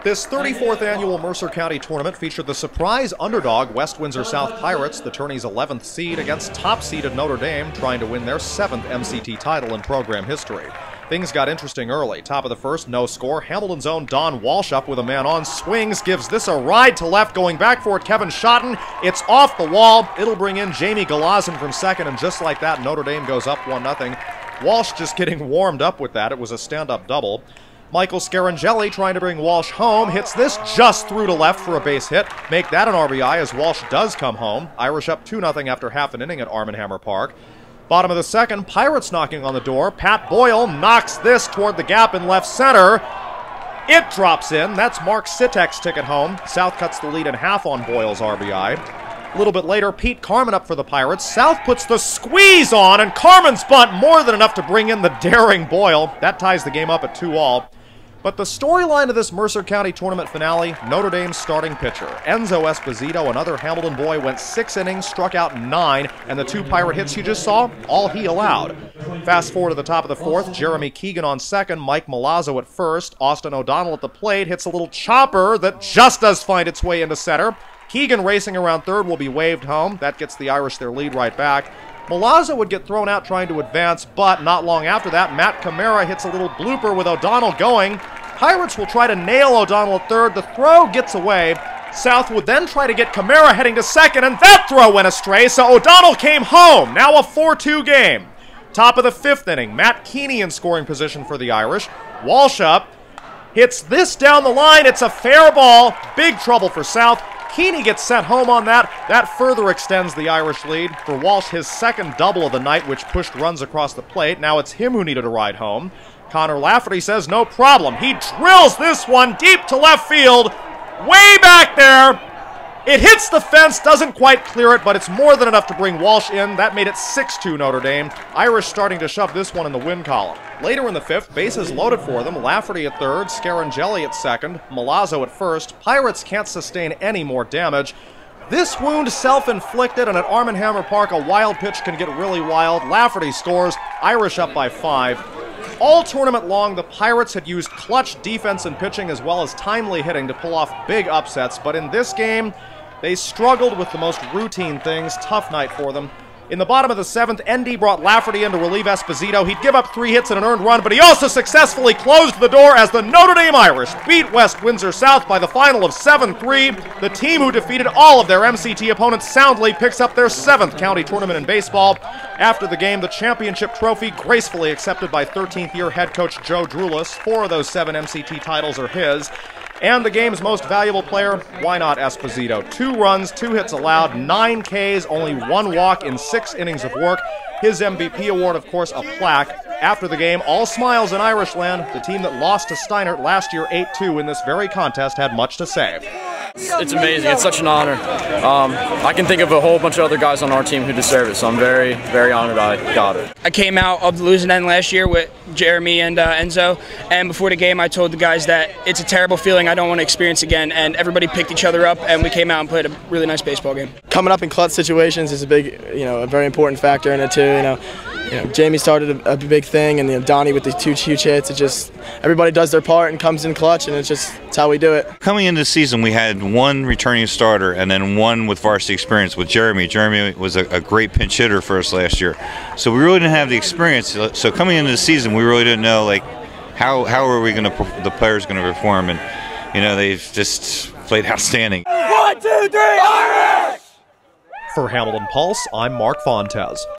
This 34th annual Mercer County tournament featured the surprise underdog West Windsor-South Pirates, the tourney's 11th seed, against top-seeded Notre Dame, trying to win their 7th MCT title in program history. Things got interesting early. Top of the first, no score. Hamilton's own Don Walsh up with a man on, swings, gives this a ride to left, going back for it, Kevin Schotten. It's off the wall. It'll bring in Jamie Galazin from second, and just like that, Notre Dame goes up 1-0. Walsh just getting warmed up with that. It was a stand-up double. Michael Scarangelli trying to bring Walsh home, hits this just through to left for a base hit. Make that an RBI as Walsh does come home. Irish up 2-0 after half an inning at Arm & Hammer Park. Bottom of the second, Pirates knocking on the door. Pat Boyle knocks this toward the gap in left center. It drops in. That's Mark Sitek's ticket home. South cuts the lead in half on Boyle's RBI. A little bit later, Pete Carman up for the Pirates. South puts the squeeze on, and Carman's bunt more than enough to bring in the daring Boyle. That ties the game up at 2-all. But the storyline of this Mercer County tournament finale, Notre Dame's starting pitcher. Enzo Esposito, another Hamilton boy, went 6 innings, struck out 9, and the 2 Pirate hits you just saw, all he allowed. Fast forward to the top of the fourth, Jeremy Keegan on second, Mike Milazzo at first, Austin O'Donnell at the plate, hits a little chopper that just does find its way into center. Keegan racing around third will be waved home. That gets the Irish their lead right back. Milazzo would get thrown out trying to advance, but not long after that, Matt Camara hits a little blooper with O'Donnell going. Pirates will try to nail O'Donnell at third. The throw gets away. South would then try to get Camara heading to second, and that throw went astray, so O'Donnell came home. Now a 4-2 game. Top of the 5th inning, Matt Keeney in scoring position for the Irish. Walsh up, hits this down the line. It's a fair ball. Big trouble for South. Keeney gets sent home on that. That further extends the Irish lead. For Walsh, his second double of the night, which pushed runs across the plate. Now it's him who needed a ride home. Connor Lafferty says no problem. He drills this one deep to left field, way back there. It hits the fence, doesn't quite clear it, but it's more than enough to bring Walsh in. That made it 6-2 Notre Dame. Irish starting to shove this one in the win column. Later in the 5th, bases loaded for them. Lafferty at third, Scarangelli at second, Milazzo at first. Pirates can't sustain any more damage. This wound self-inflicted, and at Arm & Hammer Park, a wild pitch can get really wild. Lafferty scores, Irish up by 5. All tournament long, the Pirates had used clutch defense and pitching as well as timely hitting to pull off big upsets, but in this game, they struggled with the most routine things. Tough night for them. In the bottom of the 7th, ND brought Lafferty in to relieve Esposito. He'd give up 3 hits and an earned run, but he also successfully closed the door as the Notre Dame Irish beat West Windsor-South by the final of 7-3. The team who defeated all of their MCT opponents soundly picks up their 7th county tournament in baseball. After the game, the championship trophy gracefully accepted by 13th-year head coach Joe Drulis. 4 of those 7 MCT titles are his. And the game's most valuable player, why not Esposito? 2 runs, 2 hits allowed, 9 Ks, only 1 walk in 6 innings of work. His MVP award, of course, a plaque. After the game, all smiles in Irishland. The team that lost to Steinert last year 8-2 in this very contest had much to say. It's amazing. It's such an honor. I can think of a whole bunch of other guys on our team who deserve it, so I'm very, very honored I got it. I came out of the losing end last year with Jeremy and Enzo, and before the game I told the guys that it's a terrible feeling I don't want to experience again, and everybody picked each other up, and we came out and played a really nice baseball game. Coming up in clutch situations is a big, a very important factor in it too. Jamie started a big thing, and Donnie with the 2 huge hits. It just, everybody does their part and comes in clutch, and it's how we do it. Coming into the season, we had 1 returning starter and then 1 with varsity experience with Jeremy. Jeremy was a great pinch hitter for us last year, so we really didn't have the experience. So coming into the season, we really didn't know how are we the players going to perform, and they've just played outstanding. 1, 2, 3, Irish! For Hamilton Pulse, I'm Mark Fontes.